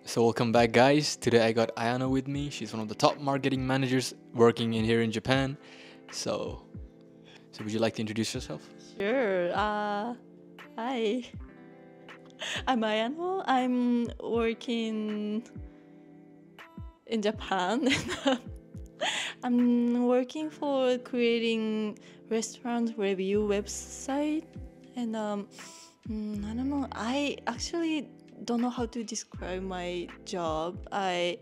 So welcome back, guys. Today I got Ayano with me. She's one of the top marketing managers working in here in Japan. So, so would you like to introduce yourself? Sure. Hi. I'm Ayano. I'm working in Japan. I'm working for creating restaurant review website, and I don't know. I actually don't know how to describe my job. I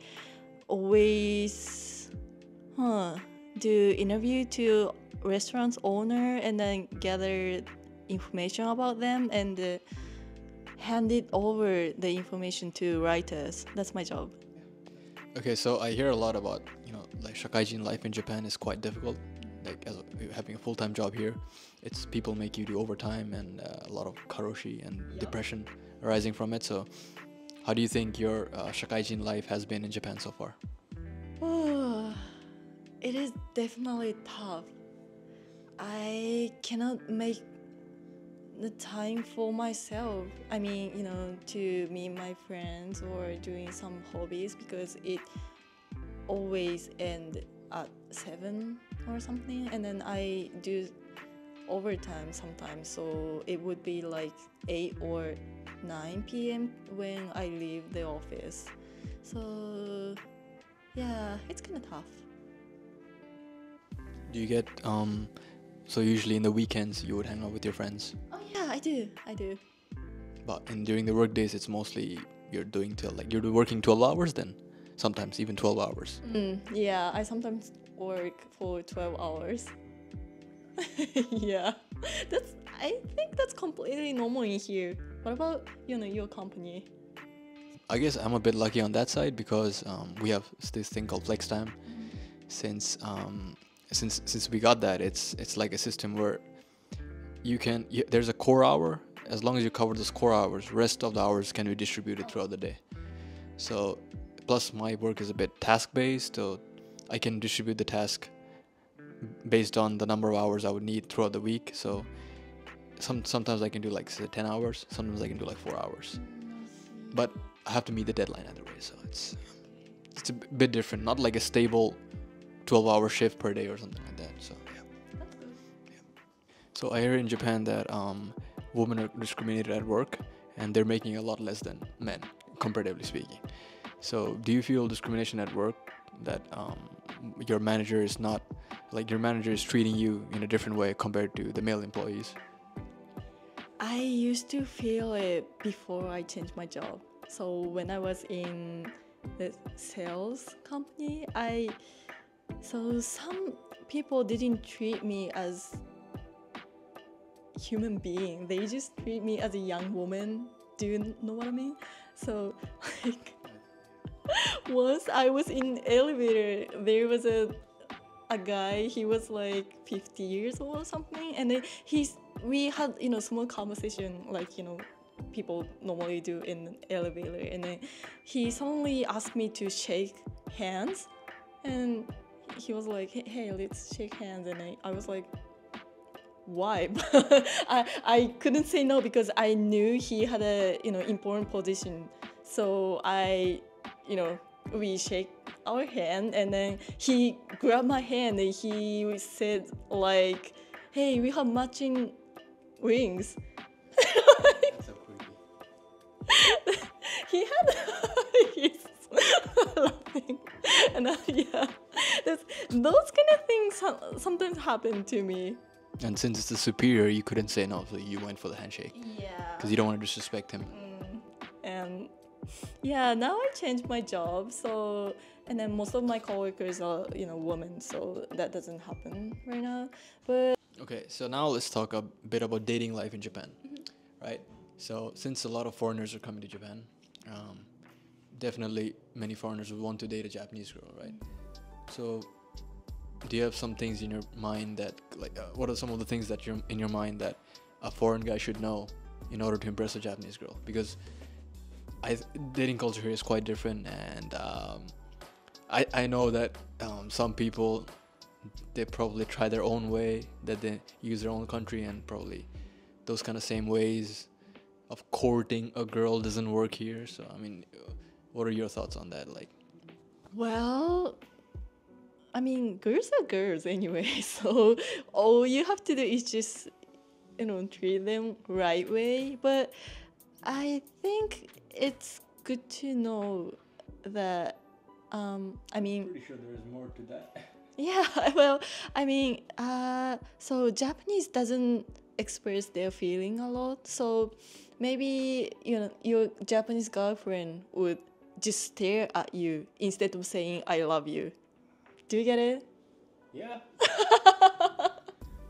always do interview to restaurants owner and then gather information about them and hand it over the information to writers. That's my job. Okay, so I hear a lot about like shakaijin life in Japan is quite difficult. Like having a full-time job here, it's people make you do overtime and a lot of karoshi and depression arising from it. So, how do you think your shakaijin life has been in Japan so far? It is definitely tough. I cannot make the time for myself. I mean, to meet my friends or doing some hobbies because it always end at 7 or something, and then I do overtime sometimes, so it would be like 8 or 9 p.m. when I leave the office. So yeah, it's kind of tough. Do you get so usually in the weekends you would hang out with your friends, Oh yeah, I do. but during the work days it's mostly you're doing till like you're working 12 hours then, sometimes even 12 hours. Yeah, I sometimes work for 12 hours. Yeah, I think that's completely normal in here. What about your company? I guess I'm a bit lucky on that side because we have this thing called flex time. Since we got that, it's like a system where there's a core hour. As long as you cover those core hours, rest of the hours can be distributed throughout the day. So plus my work is a bit task based, so I can distribute the task based on the number of hours I would need throughout the week. So sometimes I can do like say 10 hours, sometimes I can do like 4 hours, but I have to meet the deadline either way. So it's a bit different, not like a stable 12-hour shift per day or something like that. So yeah. That's good. So I hear in Japan that women are discriminated at work, and they're making a lot less than men, comparatively speaking. So do you feel discrimination at work that your manager is not like your manager is treating you in a different way compared to the male employees? I used to feel it before I changed my job. So when I was in the sales company, so some people didn't treat me as human being. They just treat me as a young woman. Do you know what I mean? So like once I was in elevator, there was a guy. He was like 50 years old or something, and then we had small conversation like people normally do in an elevator, and then he suddenly asked me to shake hands, and he was like, hey, let's shake hands, and I was like, why? I couldn't say no because I knew he had a important position. So we shake our hand, and then he grabbed my hand and he said like, hey, we have matching rings. That's so creepy. He had his laughing, and yeah, those kind of things sometimes happen to me. And since it's the superior, you couldn't say no, so you went for the handshake Yeah. because you don't want to disrespect him. And yeah, now I changed my job, so and then most of my coworkers are women, so that doesn't happen right now. But Okay, so now let's talk a bit about dating life in Japan, right? So since a lot of foreigners are coming to Japan, definitely many foreigners would want to date a Japanese girl, right? So do you have some things in your mind that like what are some of the things that you're in your mind that a foreign guy should know in order to impress a Japanese girl? Because dating culture here is quite different, and I know that some people, they probably try their own way, that they use their own country, and probably those kind of same ways of courting a girl doesn't work here. So I mean, What are your thoughts on that? Like, Well, I mean, girls are girls anyway, so all you have to do is just, treat them right way. But I think it's good to know that, I mean, pretty sure there is more to that. yeah, well, I mean, so Japanese doesn't express their feeling a lot. So maybe, your Japanese girlfriend would just stare at you instead of saying, I love you. Do you get it? Yeah,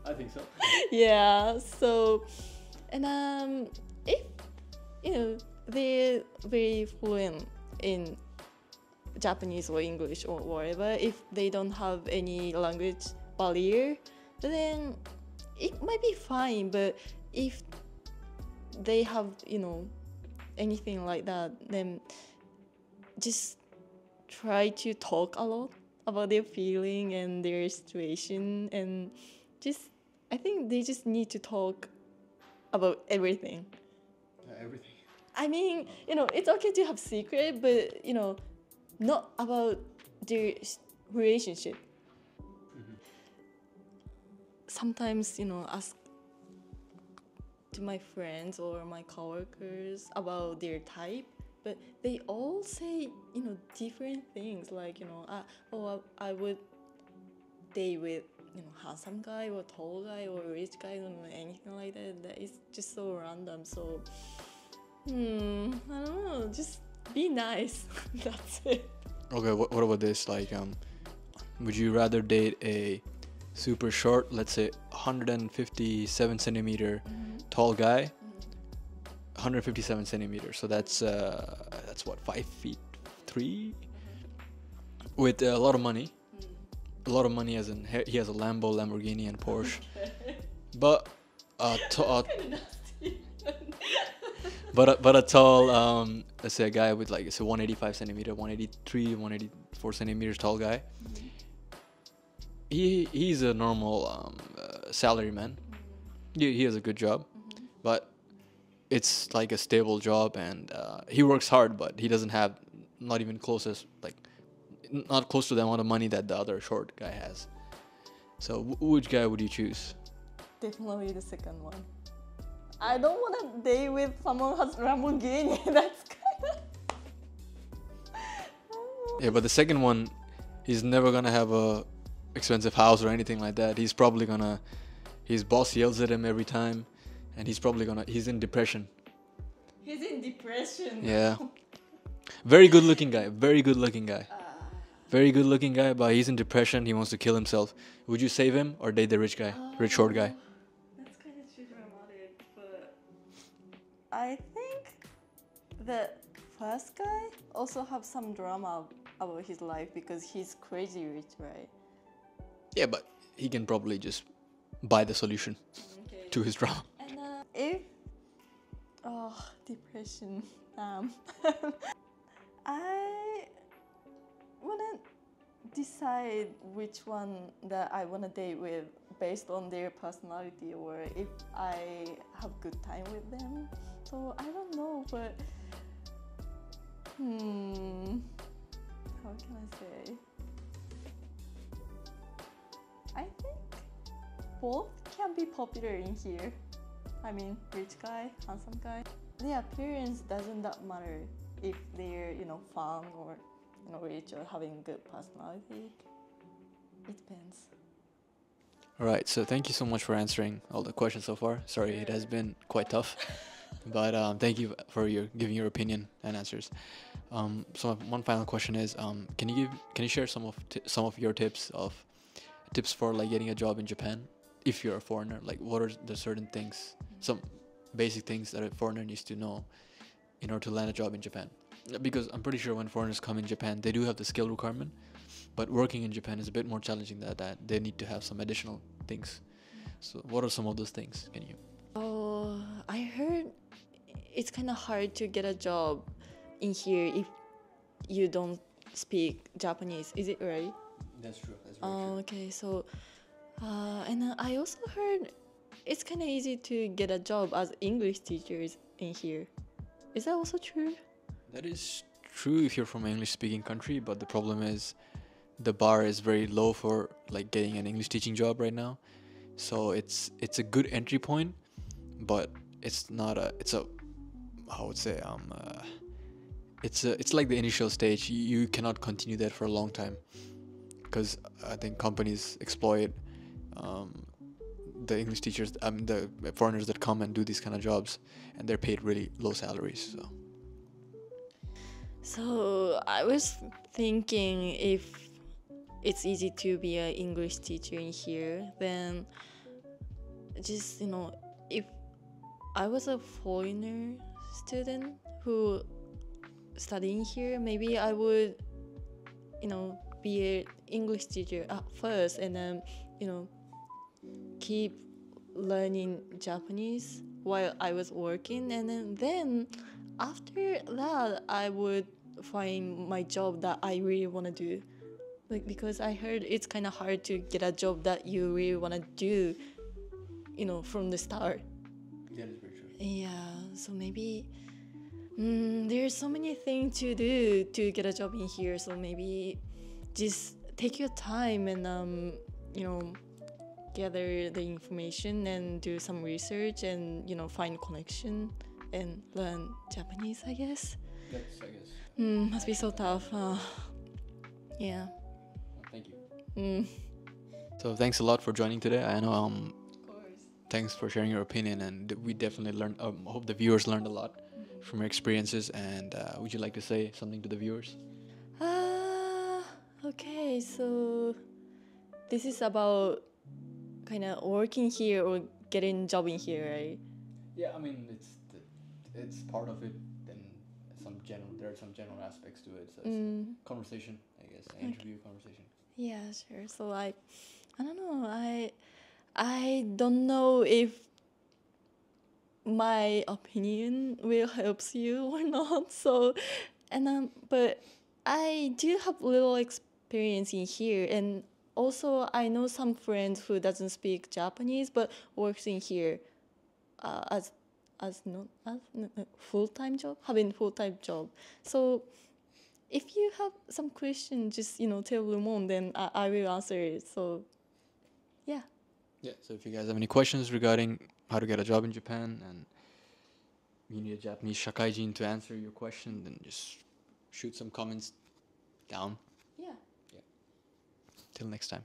I think so. Yeah, so, and if, they're very fluent in Japanese or English or whatever, if they don't have any language barrier, then it might be fine. But if they have, anything like that, then just try to talk a lot about their feeling and their situation, and I think they just need to talk about everything. Everything. I mean, it's okay to have secret, but not about their relationship. Sometimes, ask to my friends or my coworkers about their type, but they all say, different things. Like, I would date with, handsome guy or tall guy or rich guy, I don't know, anything like that. That is just so random. So, I don't know, just be nice. That's it. Okay, what about this? Like, would you rather date a super short, let's say 157 centimeter tall guy, 157 centimeters, so that's what, 5'3", with a lot of money, as in he has a Lamborghini and Porsche, but but a tall, let's say a guy with like, it's a 185 centimeter, 183, 184 centimeters tall guy. He's a normal salary man. He has a good job, but it's like a stable job, and he works hard, but he doesn't have not even not close to the amount of money that the other short guy has. So which guy would you choose? Definitely the second one. I don't want to date with someone who has Lamborghini. That's kind of... Yeah, but the second one, he's never gonna have a expensive house or anything like that. He's probably gonna, his boss yells at him every time, and he's in depression. He's in depression. Yeah. Very good looking guy. Very good looking guy. But he's in depression. He wants to kill himself. Would you save him or date the rich guy? Rich short guy? That's kind of too dramatic, but I think the first guy also have some drama about his life because he's crazy rich, right? Yeah, but he can probably just buy the solution to his drama. And if depression, I wouldn't decide which one that I wanna date with based on their personality or if I have good time with them. So I don't know, but how can I say? I think both can be popular in here. I mean, rich guy, handsome guy. The appearance doesn't that matter if they're, fun or, rich or having good personality. It depends. All right, so thank you so much for answering all the questions so far. Sorry, it has been quite tough, but thank you for giving your opinion and answers. So one final question is, can you share some of your tips for like getting a job in Japan if you're a foreigner? Like, what are the certain things, some basic things that a foreigner needs to know in order to land a job in Japan? Because I'm pretty sure when foreigners come in Japan, they do have the skill requirement, but working in Japan is a bit more challenging than that. They need to have some additional things. So what are some of those things? Can you? Oh, I heard it's kind of hard to get a job in here if you don't speak Japanese. Is it right? That's true. That's Okay, so and I also heard it's kind of easy to get a job as English teachers in here. Is that also true? That is true if you're from an English speaking country, but the problem is the bar is very low for like getting an English teaching job right now. So it's a good entry point, but it's not a it's a I would say it's like the initial stage. You cannot continue that for a long time because I think companies exploit um, the English teachers, the foreigners that come and do these kind of jobs, and they're paid really low salaries. So I was thinking if it's easy to be an English teacher in here, then just if I was a foreigner student who studying here, maybe I would be an English teacher at first, and then keep learning Japanese while I was working, and then after that I would find my job that I really want to do, like, because I heard it's kind of hard to get a job that you really want to do from the start. That is very true. Yeah, so maybe there's so many things to do to get a job in here, so maybe just take your time and gather the information and do some research and find connection and learn Japanese, I guess. That's, I guess. Must be so tough. Yeah. Thank you. Mm. So thanks a lot for joining today. I know Of course. thanks for sharing your opinion, and we definitely learned. Hope the viewers learned a lot from your experiences. And would you like to say something to the viewers? Okay, so this is about kind of working here or getting job in here, right? Yeah, I mean it's part of it, and there are some general aspects to it. So it's conversation, I guess, an interview conversation. Yeah, sure. So I don't know. I don't know if my opinion will helps you or not. So, but I do have little experience in here, and also I know some friends who doesn't speak Japanese but works in here, as not as full time job, having full time job. So if you have some question, just tell Lumon, then I will answer it. So yeah. Yeah. So if you guys have any questions regarding how to get a job in Japan and you need a Japanese shakaijin to answer your question, then just shoot some comments down. Yeah. Till next time.